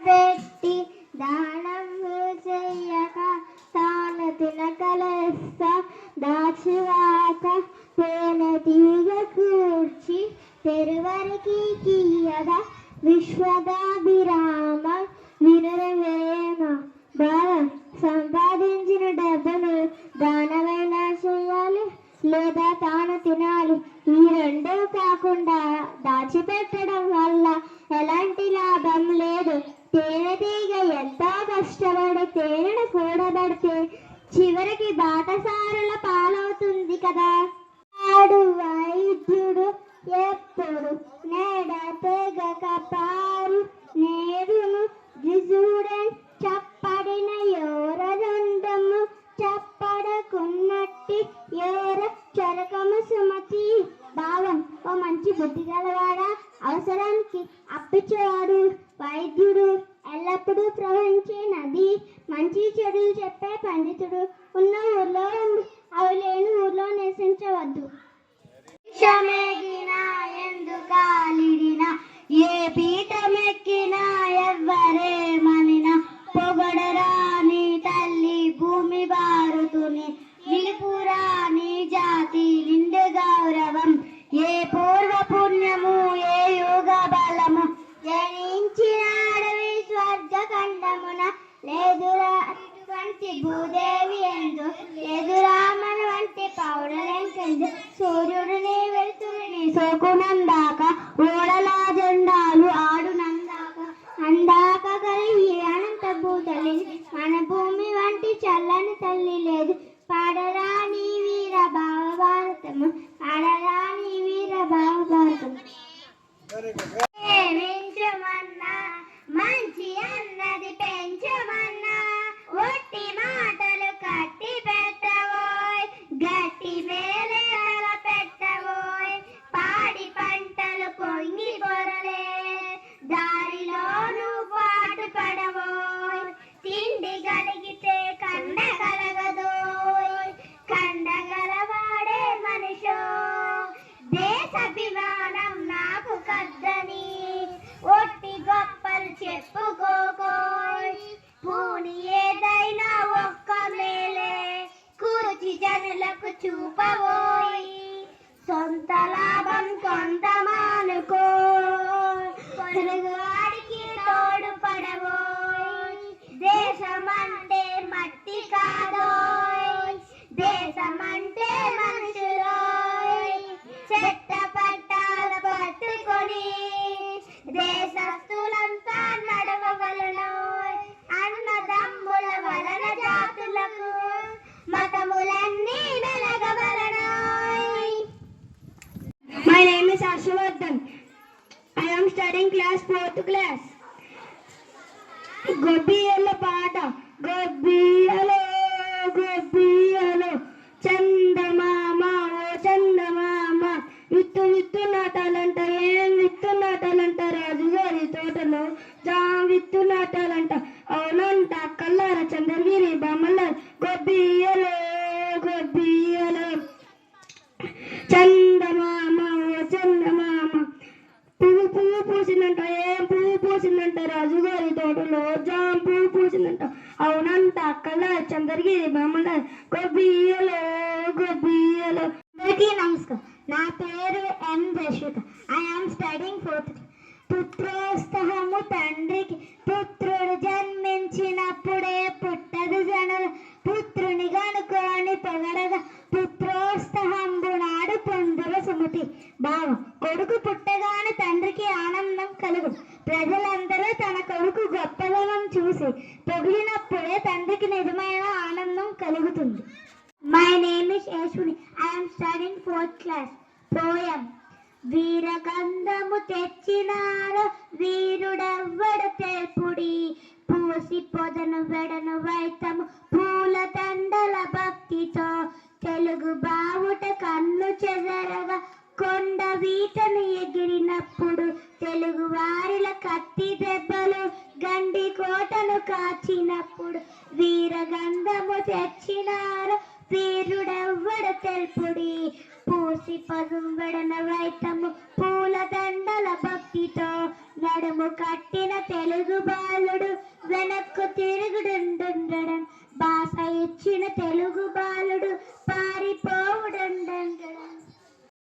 పెట్టి దానం చెయ్యక తాను తినకలెస్త దాచువాక తేనె తీగ కూర్చి తెరువరికి కీయద విశ్వదాభిరామ వినురవేమ. బాగా సంపాదించిన డబ్బును దానమైనా చేయాలి లేదా తాను తినాలి. ఈ రెండూ కాకుండా దాచిపెట్టడం వల్ల ఎలాంటి లాభం లేదు. తేనెటీగ ఎంతో కష్టపడి తేనెను కూడబడితే చివరికి బాటసారుల పాలవుతుంది కదా. ఆడు వైద్యుడు ఎప్పుడు నేడ తెగక పారు నేడును జిజుడెన్ చప్పడిన యోరదండము చప్పడకున్నట్టి యోర చరకము సుమతి. భావం, ఓ మంచి బుద్ధి గలవాడా, అవసరానికి అప్పిచ్చేవాడు వైద్యుడు, ఎల్లప్పుడూ ప్రవహించే నది, మంచి చెడులు చెప్పే పండితుడు ఉన్న ఊర్లో ఉండు, అవి లేని ఊర్లో నివసించవద్దు. విషమెగినా ఎందుకాలిడినా ఏ పీఠమెక్కినా ఎవ్వరేమనినా పొగడరాని తల్లి భూమి భారతుని నిలుపురాని జాతి నిండు గౌరవం. ఏ పూర్వ పుణ్యము ఏ యుగ బలము జనించిన అడవి స్వర్గ ఖండమున లేదురా వంటి భూదేవి ఎందు లేదురామను వంటి పౌరులెంకెందు. సూర్యుడిని వెలుతురిని సోకునందాక ఓడలా జెండాలు ఆడునందాక అందాక కలిగి అనంత భూతల్లిని మన భూమి వంటి చల్లని తల్లి లేదు. పాడరాని వీర భావభారతము పాడరాని వీర భావభారతము. పెంచమన్నా మంచి అన్నది పెంచమన్నా ఒట్టి మాటలు కట్టి పెట్టవోయ్, గట్టి మేలే పెట్టవోయ్. పాడి పంటలు పొంగి పొరలే దారిలోను పాటు పడవోయ్. తిండి కలిగితే కండ కలగదోయ్, కండగలవాడే మనిషో. దేశాభిమానం నాకు కద్దని ఒట్టి గొప్పలు చెప్పుకోకోయ్. పూని ఏదైనా ఒక్క మేలే కూర్చి జనులకు చూపవోయ్. సొంత లాభం కొంత మానుకో, తెలుగువాడికి తోడు పడవోయ్. దేశమంటే మట్టి కాదోయ్, దేశమంటే మనుషులోయ్. చెట్ట పట్టాల పట్టుకొని దేశస్తులంతా నడవవలనోయ్. అన్నదమ్ముల వలన జాతులకు మతములన్నీ వెలగవలనోయ్. My name is Ashwardhan. I am studying class 4th class. గొబ్బియల పాట. గొబ్బియలో గొబ్బియలో చందమామ ఓ చందమామ విత్తు విత్తు నాటాలంట. ఏం విత్తు నాటాలంట? రాజుగారి తోటలో జామ విత్తు నాటాలంట. అవునంట కల్లార చంద్రగిరి బొమ్మల. గొబ్బియలో గొబ్బియలో చందమామ ఓ చందమామ పువ్వు పువ్వు పూసిందంట. ఏం పువ్వు పూసిందంట? రాజుగారి తోటలో జామ పువ్వు పూసిందంట. అవునంట కల్లార చంద్రగిరి బొమ్మల. గొబ్బియలో గొబ్బియలో. అందరికీ నమస్కారం. నా పేరు ఎం Jashwitha. I am studying 4th. పుత్రోత్సాహము తండ్రికి పుత్రుడు జన్మించినప్పుడే పుట్టదు జనరు. పుత్రుని గనుకొని పొగడగా పుత్రోత్సాహంబు నాడు పొందురు సుమతి. భావం, కొడుకు పుట్టగానే తండ్రికి ఆనందం కలుగు. ప్రజలందరూ తన కొడుకు గొప్పదనం చూసి పొగిడినప్పుడే తండ్రికి నిజమైన ఆనందం కలుగుతుంది. My name is Ashwini. I am studying 4th class. Poem. వీరగంధము తెచ్చినారు వీరుడెవ్వడు తెలుపుడి. పూసి పొదను వెడను వైతము పూల దండల భక్తితో. తెలుగు బావుట కన్ను చెదరగా కొండ వీటను ఎగిరినప్పుడు తెలుగు వారిల కత్తి దెబ్బలు గండి కోటను కాచినప్పుడు వీరగంధము తెచ్చినారు వీరుడెవ్వడు తెలుపుడి పూసి పదుంబడన వైతము పూల దండల భక్తితో నడుము కట్టిన తెలుగు బాలుడు వెనక్కు తిరుగుడుండడం భాష ఇచ్చిన తెలుగు బాలుడు పారిపోవుడుండడం.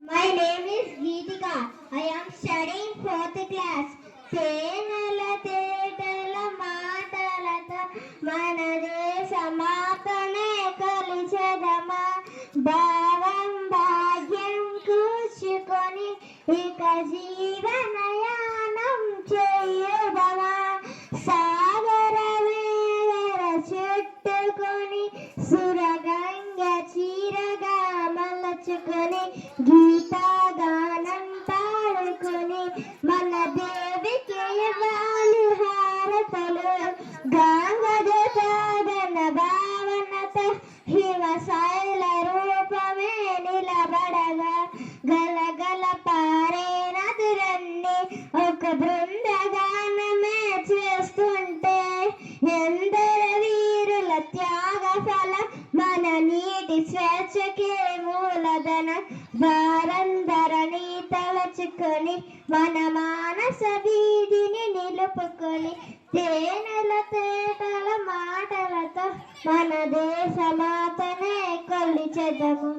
My name is Geetika. I am studying 4th class. తేనెల తేటల మాటలతో మన దేశ మాతనే కలిచెదమా భావం భాగ్యం కూర్చుకొని ఇక జీవనయానం చేయుదమా సాగర వేగర చుట్టుకొని సురగంగ చీరగా మలచుకొని గీతాగానం పాడుకొని మన దేవికి ఇవ్వాలి హారతలు గాంగన భావనత హిమశైల రూపమే నిలబడగా గలగల పారే నదులన్నీ ఒక బృందగానమే చేస్తుంటే ఎందరు వీరుల త్యాగ ఫలం మన నీటి స్వేచ్ఛకే మూలధన వారందరని తలచుకొని మన మానస వీధిని నిలుపుకొని తేనెల తేటల మాటలతో మన దేశ మాతనే కొలిచెదము.